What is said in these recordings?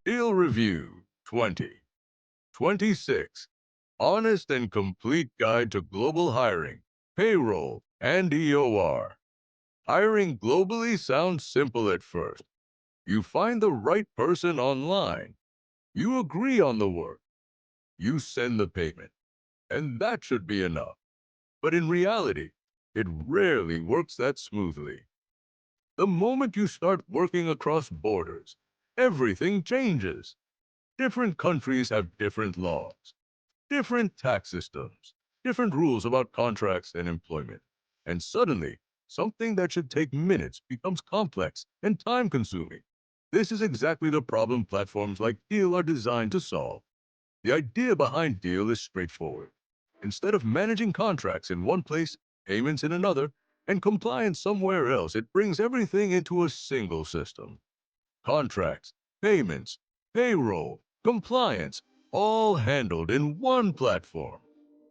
Deel Review 2026. Honest and complete guide to global hiring, payroll, and EOR. Hiring globally sounds simple at first. You find the right person online. You agree on the work. You send the payment. And that should be enough. But in reality, it rarely works that smoothly. The moment you start working across borders, everything changes. Different countries have different laws, different tax systems, different rules about contracts and employment. And suddenly, something that should take minutes becomes complex and time consuming. This is exactly the problem platforms like Deel are designed to solve. The idea behind Deel is straightforward. Instead of managing contracts in one place, payments in another, and compliance somewhere else, it brings everything into a single system. Contracts, payments, payroll, compliance, all handled in one platform.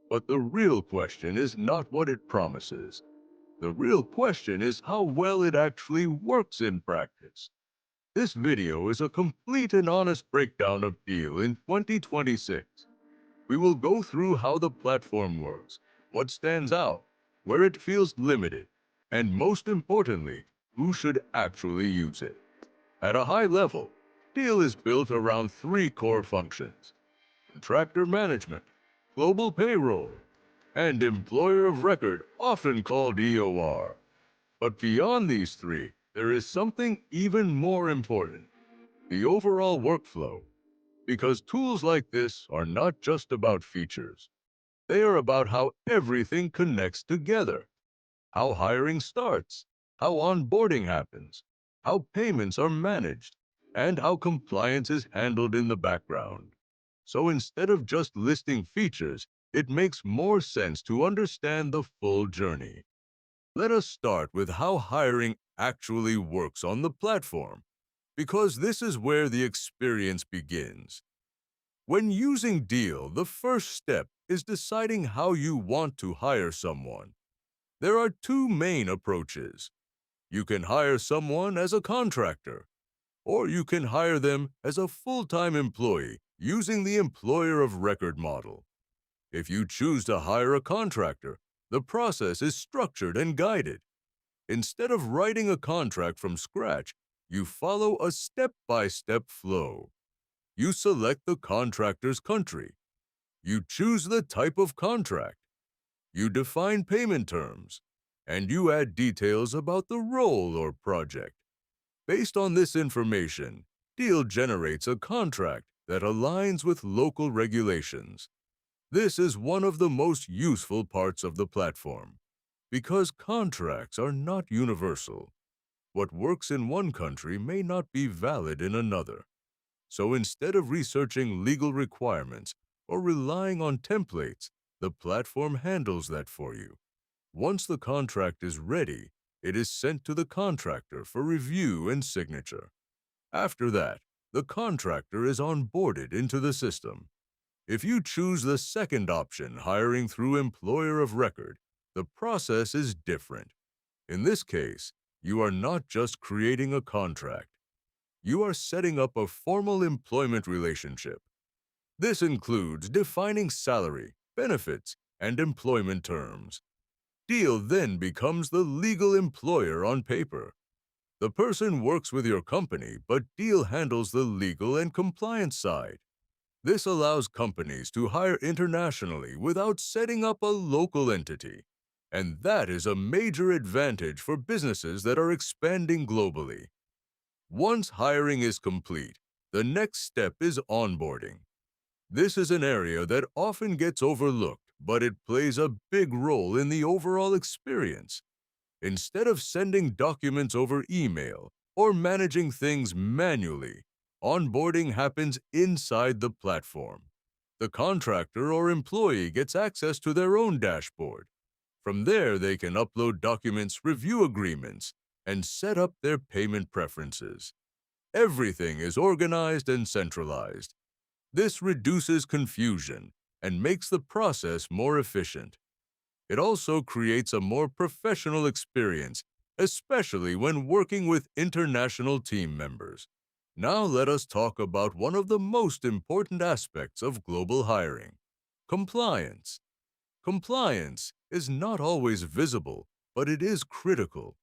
But the real question is not what it promises. The real question is how well it actually works in practice. This video is a complete and honest breakdown of Deel in 2026. We will go through how the platform works, what stands out, where it feels limited, and most importantly, who should actually use it. At a high level, Deel is built around three core functions: contractor management, global payroll, and employer of record, often called EOR. But beyond these three, there is something even more important: the overall workflow. Because tools like this are not just about features. They are about how everything connects together, how hiring starts, how onboarding happens, how payments are managed, and how compliance is handled in the background. So instead of just listing features, it makes more sense to understand the full journey. Let us start with how hiring actually works on the platform, because this is where the experience begins. When using Deel, the first step is deciding how you want to hire someone. There are two main approaches. You can hire someone as a contractor, or you can hire them as a full-time employee using the employer of record model. If you choose to hire a contractor, the process is structured and guided. Instead of writing a contract from scratch, you follow a step-by-step flow. You select the contractor's country. You choose the type of contract. You define payment terms, and you add details about the role or project. Based on this information, Deel generates a contract that aligns with local regulations. This is one of the most useful parts of the platform, because contracts are not universal. What works in one country may not be valid in another. So instead of researching legal requirements or relying on templates, the platform handles that for you. Once the contract is ready, it is sent to the contractor for review and signature. After that, the contractor is onboarded into the system. If you choose the second option, hiring through employer of record, the process is different. In this case, you are not just creating a contract. You are setting up a formal employment relationship. This includes defining salary, benefits, and employment terms. Deel then becomes the legal employer on paper. The person works with your company, but Deel handles the legal and compliance side. This allows companies to hire internationally without setting up a local entity. And that is a major advantage for businesses that are expanding globally. Once hiring is complete, the next step is onboarding. This is an area that often gets overlooked, but it plays a big role in the overall experience. Instead of sending documents over email or managing things manually, onboarding happens inside the platform. The contractor or employee gets access to their own dashboard. From there, they can upload documents, review agreements, and set up their payment preferences. Everything is organized and centralized. This reduces confusion and makes the process more efficient. It also creates a more professional experience, especially when working with international team members. Now let us talk about one of the most important aspects of global hiring: compliance. Compliance is not always visible, but it is critical.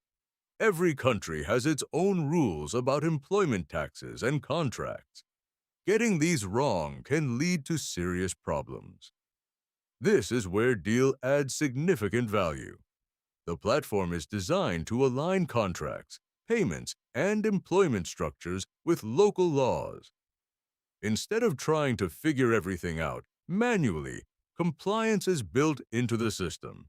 Every country has its own rules about employment taxes and contracts. Getting these wrong can lead to serious problems. This is where Deel adds significant value. The platform is designed to align contracts, payments, and employment structures with local laws. Instead of trying to figure everything out manually, compliance is built into the system.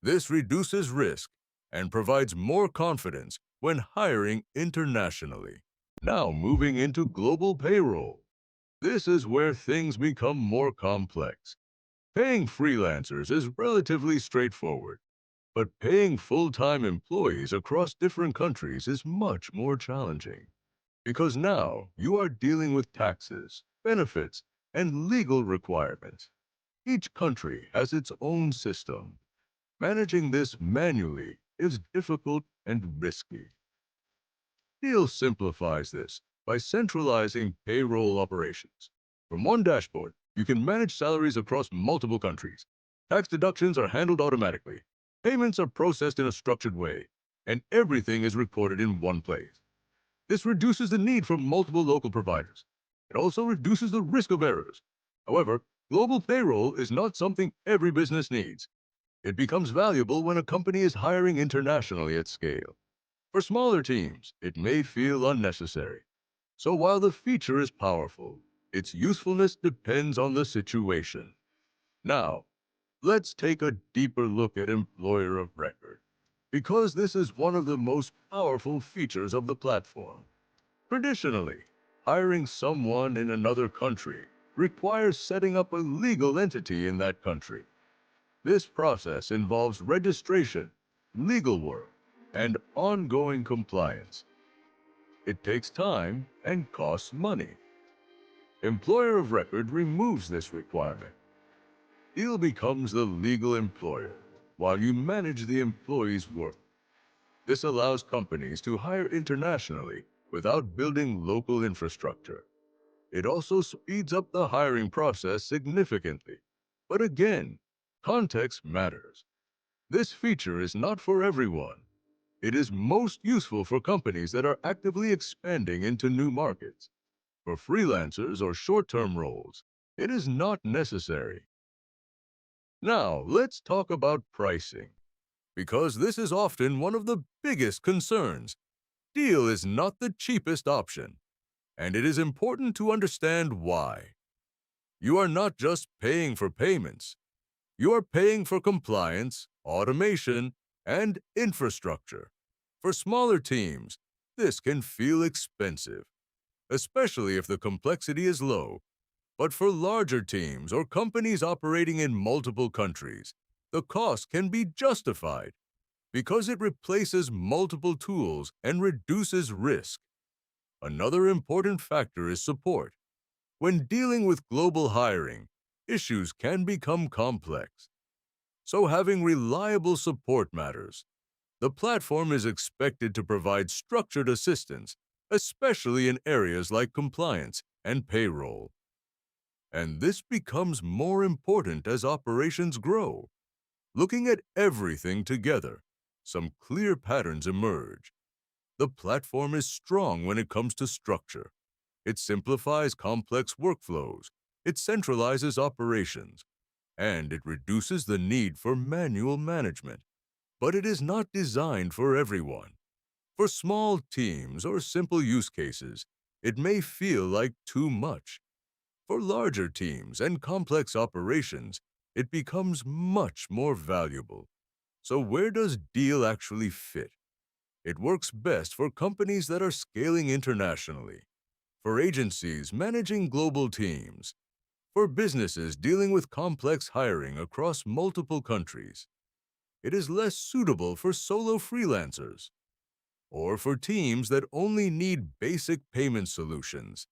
This reduces risk and provides more confidence when hiring internationally. Now moving into global payroll. This is where things become more complex. Paying freelancers is relatively straightforward, but paying full-time employees across different countries is much more challenging. Because now you are dealing with taxes, benefits, and legal requirements. Each country has its own system. Managing this manually is difficult and risky. Deel simplifies this by centralizing payroll operations. From one dashboard, you can manage salaries across multiple countries. Tax deductions are handled automatically. Payments are processed in a structured way, and everything is recorded in one place. This reduces the need for multiple local providers. It also reduces the risk of errors. However, global payroll is not something every business needs. It becomes valuable when a company is hiring internationally at scale. For smaller teams, it may feel unnecessary. So while the feature is powerful, its usefulness depends on the situation. Now, let's take a deeper look at employer of record, because this is one of the most powerful features of the platform. Traditionally, hiring someone in another country requires setting up a legal entity in that country. This process involves registration, legal work, and ongoing compliance. It takes time and costs money. Employer of record removes this requirement. Deel becomes the legal employer while you manage the employee's work. This allows companies to hire internationally without building local infrastructure. It also speeds up the hiring process significantly. But again, context matters. This feature is not for everyone. It is most useful for companies that are actively expanding into new markets. For freelancers or short-term roles, it is not necessary. Now, let's talk about pricing, because this is often one of the biggest concerns. Deel is not the cheapest option, and it is important to understand why. You are not just paying for payments. You are paying for compliance, automation, and infrastructure. For smaller teams, this can feel expensive, especially if the complexity is low. But for larger teams or companies operating in multiple countries, the cost can be justified because it replaces multiple tools and reduces risk. Another important factor is support. When dealing with global hiring, issues can become complex. So having reliable support matters. The platform is expected to provide structured assistance, especially in areas like compliance and payroll. And this becomes more important as operations grow. Looking at everything together, some clear patterns emerge. The platform is strong when it comes to structure. It simplifies complex workflows. It centralizes operations, and it reduces the need for manual management. But it is not designed for everyone. For small teams or simple use cases, it may feel like too much. For larger teams and complex operations, it becomes much more valuable. So where does Deel actually fit? It works best for companies that are scaling internationally, for agencies managing global teams, for businesses dealing with complex hiring across multiple countries. It is less suitable for solo freelancers or for teams that only need basic payment solutions.